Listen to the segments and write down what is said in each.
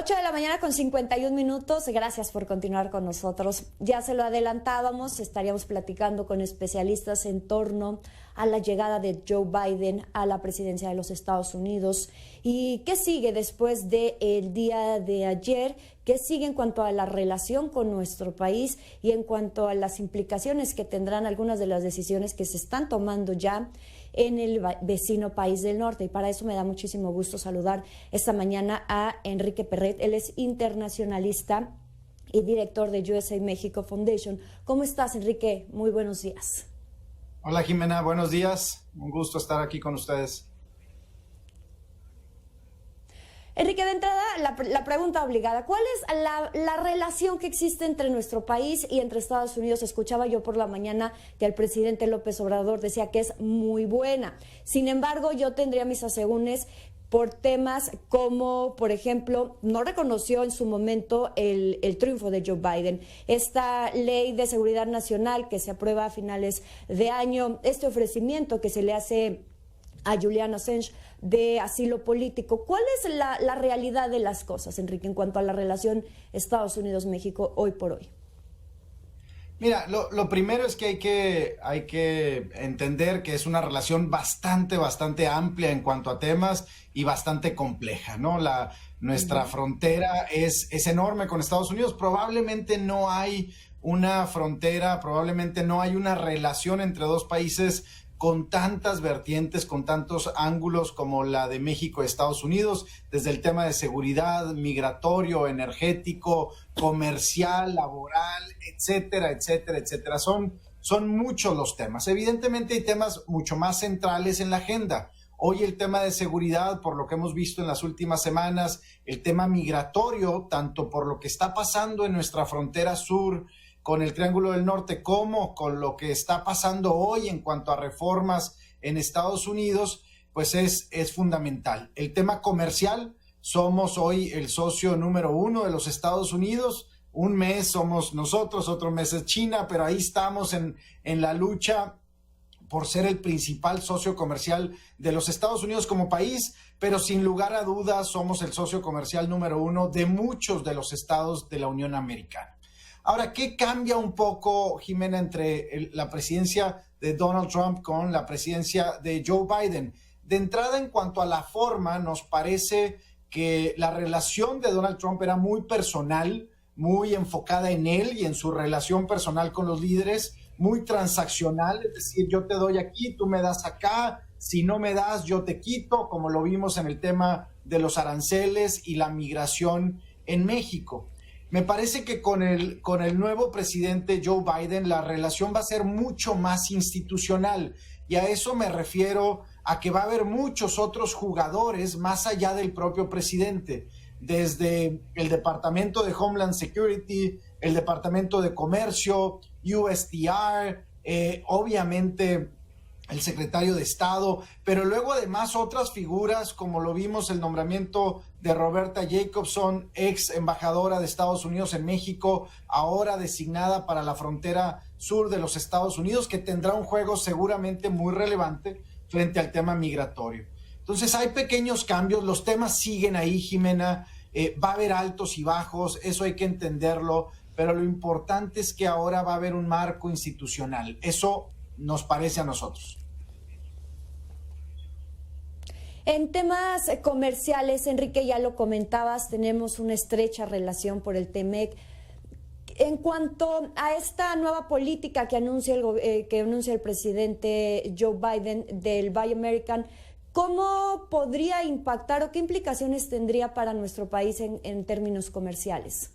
8 de la mañana con 51 minutos. Gracias por continuar con nosotros. Ya se lo adelantábamos, estaríamos platicando con especialistas en torno a la llegada de Joe Biden a la presidencia de los Estados Unidos. ¿Y qué sigue después del día de ayer? ¿Qué sigue en cuanto a la relación con nuestro país y en cuanto a las implicaciones que tendrán algunas de las decisiones que se están tomando ya en el vecino país del norte? Y para eso me da muchísimo gusto saludar esta mañana a Enrique Perret. Él es internacionalista y director de USA Mexico Foundation. ¿Cómo estás, Enrique? Muy buenos días. Hola, Jimena, buenos días. Un gusto estar aquí con ustedes. Enrique, de entrada, la pregunta obligada. ¿Cuál es la relación que existe entre nuestro país y entre Estados Unidos? Escuchaba yo por la mañana que el presidente López Obrador decía que es muy buena. Sin embargo, yo tendría mis asegúnes por temas como, por ejemplo, no reconoció en su momento el triunfo de Joe Biden. Esta ley de seguridad nacional que se aprueba a finales de año, este ofrecimiento que se le hace a Julian Assange de asilo político. ¿Cuál es la realidad de las cosas, Enrique, en cuanto a la relación Estados Unidos-México hoy por hoy? Mira, lo primero es que hay que entender que es una relación bastante amplia en cuanto a temas y bastante compleja, ¿no? Nuestra frontera es enorme con Estados Unidos. Probablemente no hay una frontera, probablemente no hay una relación entre dos países con tantas vertientes, con tantos ángulos como la de México y Estados Unidos, desde el tema de seguridad, migratorio, energético, comercial, laboral, etcétera, etcétera, etcétera. Son muchos los temas. Evidentemente hay temas mucho más centrales en la agenda. Hoy el tema de seguridad, por lo que hemos visto en las últimas semanas, el tema migratorio, tanto por lo que está pasando en nuestra frontera sur, con el Triángulo del Norte, como con lo que está pasando hoy en cuanto a reformas en Estados Unidos, pues es fundamental. El tema comercial, somos hoy el socio número 1 de los Estados Unidos. Un mes somos nosotros, otro mes es China, pero ahí estamos en la lucha por ser el principal socio comercial de los Estados Unidos como país, pero sin lugar a dudas somos el socio comercial número 1 de muchos de los estados de la Unión Americana. Ahora, ¿qué cambia un poco, Jimena, entre la presidencia de Donald Trump con la presidencia de Joe Biden? De entrada, en cuanto a la forma, nos parece que la relación de Donald Trump era muy personal, muy enfocada en él y en su relación personal con los líderes, muy transaccional, es decir, yo te doy aquí, tú me das acá, si no me das, yo te quito, como lo vimos en el tema de los aranceles y la migración en México. Me parece que con el nuevo presidente Joe Biden la relación va a ser mucho más institucional, y a eso me refiero a que va a haber muchos otros jugadores más allá del propio presidente, desde el Departamento de Homeland Security, el Departamento de Comercio, USTR, obviamente el secretario de Estado, pero luego además otras figuras, como lo vimos el nombramiento de Roberta Jacobson, ex embajadora de Estados Unidos en México, ahora designada para la frontera sur de los Estados Unidos, que tendrá un juego seguramente muy relevante frente al tema migratorio. Entonces hay pequeños cambios, los temas siguen ahí, Jimena, va a haber altos y bajos, eso hay que entenderlo, pero lo importante es que ahora va a haber un marco institucional, eso nos parece a nosotros. En temas comerciales, Enrique, ya lo comentabas, tenemos una estrecha relación por el TEMEC. En cuanto a esta nueva política que anuncia el presidente Joe Biden del Buy American, ¿cómo podría impactar o qué implicaciones tendría para nuestro país en términos comerciales?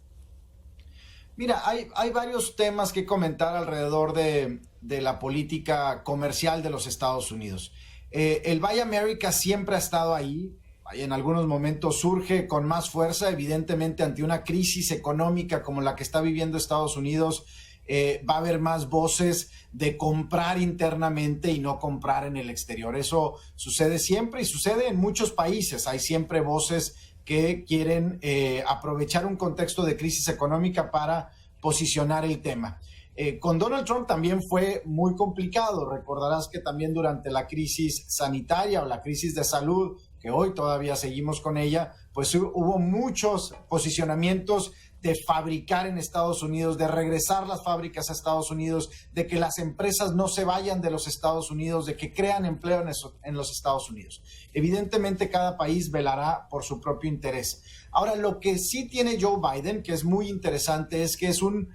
Mira, hay varios temas que comentar alrededor de la política comercial de los Estados Unidos. El Buy America siempre ha estado ahí, en algunos momentos surge con más fuerza, evidentemente ante una crisis económica como la que está viviendo Estados Unidos, va a haber más voces de comprar internamente y no comprar en el exterior. Eso sucede siempre y sucede en muchos países, hay siempre voces que quieren aprovechar un contexto de crisis económica para posicionar el tema. Con Donald Trump también fue muy complicado. Recordarás que también durante la crisis sanitaria o la crisis de salud que hoy todavía seguimos con ella, pues hubo muchos posicionamientos de fabricar en Estados Unidos, de regresar las fábricas a Estados Unidos, de que las empresas no se vayan de los Estados Unidos, de que crean empleo en los Estados Unidos. Evidentemente, cada país velará por su propio interés. Ahora, lo que sí tiene Joe Biden, que es muy interesante, es que es un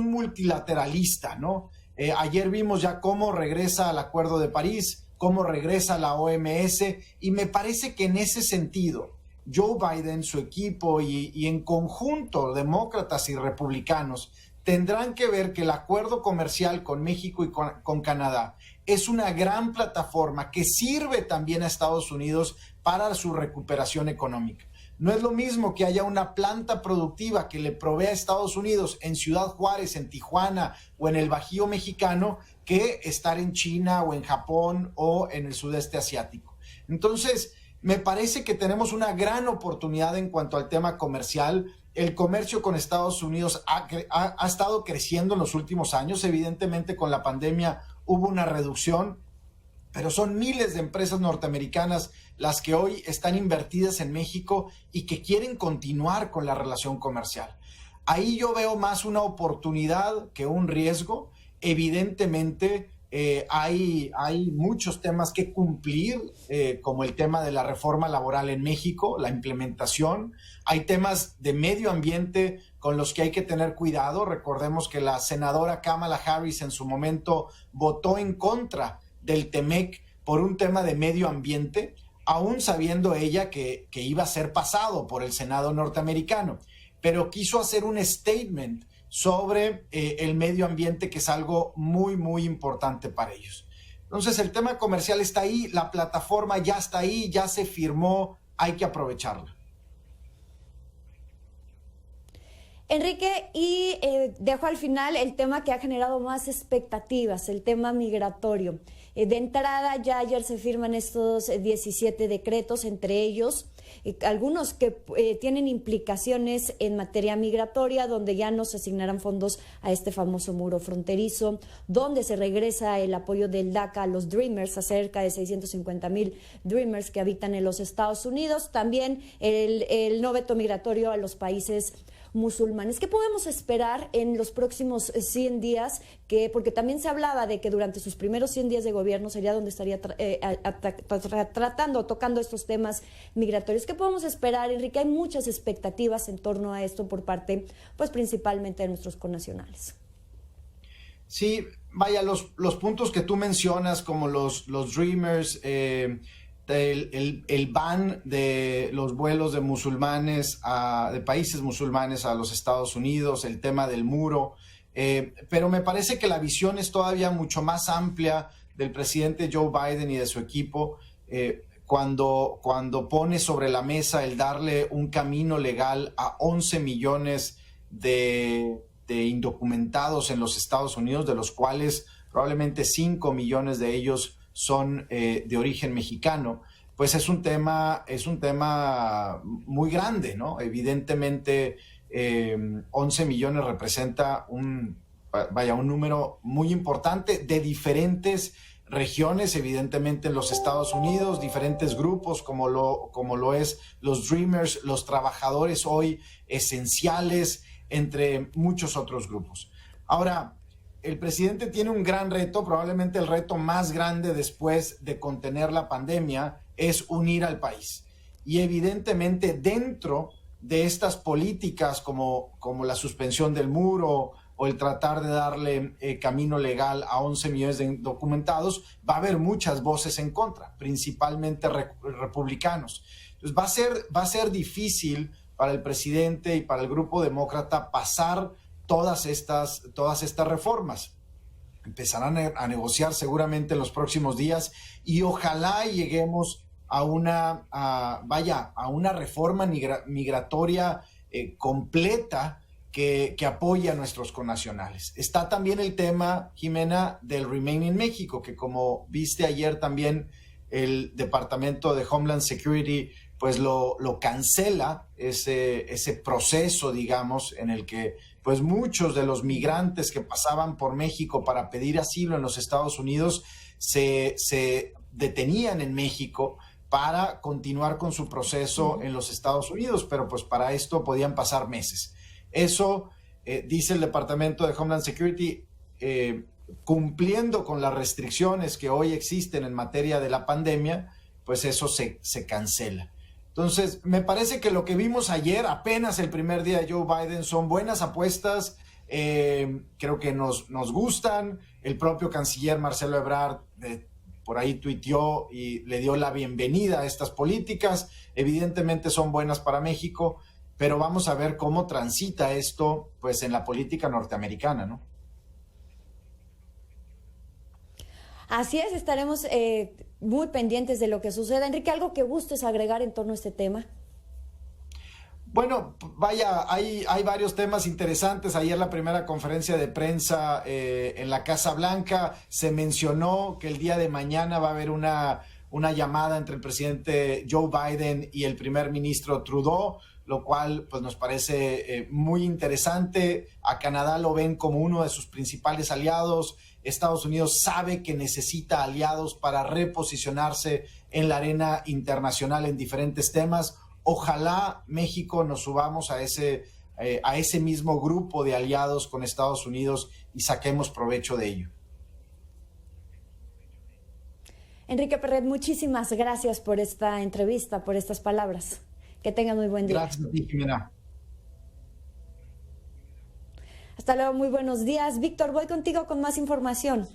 multilateralista, ¿no? Ayer vimos ya cómo regresa al Acuerdo de París, cómo regresa a la OMS, y me parece que en ese sentido, Joe Biden, su equipo y en conjunto demócratas y republicanos tendrán que ver que el acuerdo comercial con México y con Canadá es una gran plataforma que sirve también a Estados Unidos para su recuperación económica. No es lo mismo que haya una planta productiva que le provee a Estados Unidos en Ciudad Juárez, en Tijuana o en el Bajío mexicano, que estar en China o en Japón o en el sudeste asiático. Entonces, me parece que tenemos una gran oportunidad en cuanto al tema comercial. El comercio con Estados Unidos ha estado creciendo en los últimos años. Evidentemente, con la pandemia hubo una reducción, pero son miles de empresas norteamericanas las que hoy están invertidas en México y que quieren continuar con la relación comercial. Ahí yo veo más una oportunidad que un riesgo. Evidentemente, hay muchos temas que cumplir, como el tema de la reforma laboral en México, la implementación. Hay temas de medio ambiente con los que hay que tener cuidado. Recordemos que la senadora Kamala Harris en su momento votó en contra del TEMEC por un tema de medio ambiente, aún sabiendo ella que iba a ser pasado por el Senado norteamericano, pero quiso hacer un statement sobre el medio ambiente, que es algo muy, muy importante para ellos. Entonces, el tema comercial está ahí, la plataforma ya está ahí, ya se firmó, hay que aprovecharla. Enrique, y dejo al final el tema que ha generado más expectativas, el tema migratorio. De entrada, ya ayer se firman estos 17 decretos, entre ellos algunos que tienen implicaciones en materia migratoria, donde ya no se asignarán fondos a este famoso muro fronterizo, donde se regresa el apoyo del DACA a los Dreamers, a cerca de 650,000 Dreamers que habitan en los Estados Unidos, también el no veto migratorio a los países musulmanes. ¿Qué podemos esperar en los próximos 100 días? Porque también se hablaba de que durante sus primeros 100 días de gobierno sería donde estaría tocando estos temas migratorios. ¿Qué podemos esperar, Enrique? Hay muchas expectativas en torno a esto por parte, pues principalmente de nuestros connacionales. Sí, vaya, los puntos que tú mencionas, como los Dreamers, el ban de los vuelos de musulmanes, de países musulmanes a los Estados Unidos, el tema del muro, pero me parece que la visión es todavía mucho más amplia del presidente Joe Biden y de su equipo, cuando pone sobre la mesa el darle un camino legal a 11 millones de indocumentados en los Estados Unidos, de los cuales probablemente 5 millones de ellos son de origen mexicano. Pues es un tema muy grande, ¿no? Evidentemente, 11 millones representa un número muy importante de diferentes regiones, evidentemente en los Estados Unidos, diferentes grupos como lo es los Dreamers, los trabajadores hoy esenciales, entre muchos otros grupos. Ahora, el presidente tiene un gran reto, probablemente el reto más grande después de contener la pandemia, es unir al país. Y evidentemente dentro de estas políticas como la suspensión del muro o el tratar de darle camino legal a 11 millones de indocumentados, va a haber muchas voces en contra, principalmente republicanos. Entonces va a ser difícil para el presidente y para el grupo demócrata pasar todas estas reformas. Empezarán a negociar seguramente en los próximos días y ojalá lleguemos a una reforma migratoria completa que apoye a nuestros connacionales. Está también el tema, Jimena, del Remain in México, que como viste ayer también el Departamento de Homeland Security pues lo cancela, ese proceso, digamos, en el que pues muchos de los migrantes que pasaban por México para pedir asilo en los Estados Unidos se detenían en México para continuar con su proceso en los Estados Unidos, pero pues para esto podían pasar meses. Eso, dice el Departamento de Homeland Security, cumpliendo con las restricciones que hoy existen en materia de la pandemia, pues eso se cancela. Entonces, me parece que lo que vimos ayer, apenas el primer día de Joe Biden, son buenas apuestas, creo que nos gustan. El propio canciller Marcelo Ebrard por ahí tuiteó y le dio la bienvenida a estas políticas. Evidentemente son buenas para México, pero vamos a ver cómo transita esto pues en la política norteamericana, ¿no? Así es, estaremos muy pendientes de lo que suceda. Enrique, ¿algo que gustes agregar en torno a este tema? Bueno, vaya, hay varios temas interesantes. Ayer la primera conferencia de prensa en la Casa Blanca se mencionó que el día de mañana va a haber una llamada entre el presidente Joe Biden y el primer ministro Trudeau, lo cual pues nos parece muy interesante. A Canadá lo ven como uno de sus principales aliados. Estados Unidos sabe que necesita aliados para reposicionarse en la arena internacional en diferentes temas. Ojalá México nos subamos a ese mismo grupo de aliados con Estados Unidos y saquemos provecho de ello. Enrique Perret, muchísimas gracias por esta entrevista, por estas palabras. Que tengan muy buen día. Gracias a ti, Jimena. Hasta luego, muy buenos días. Víctor, voy contigo con más información.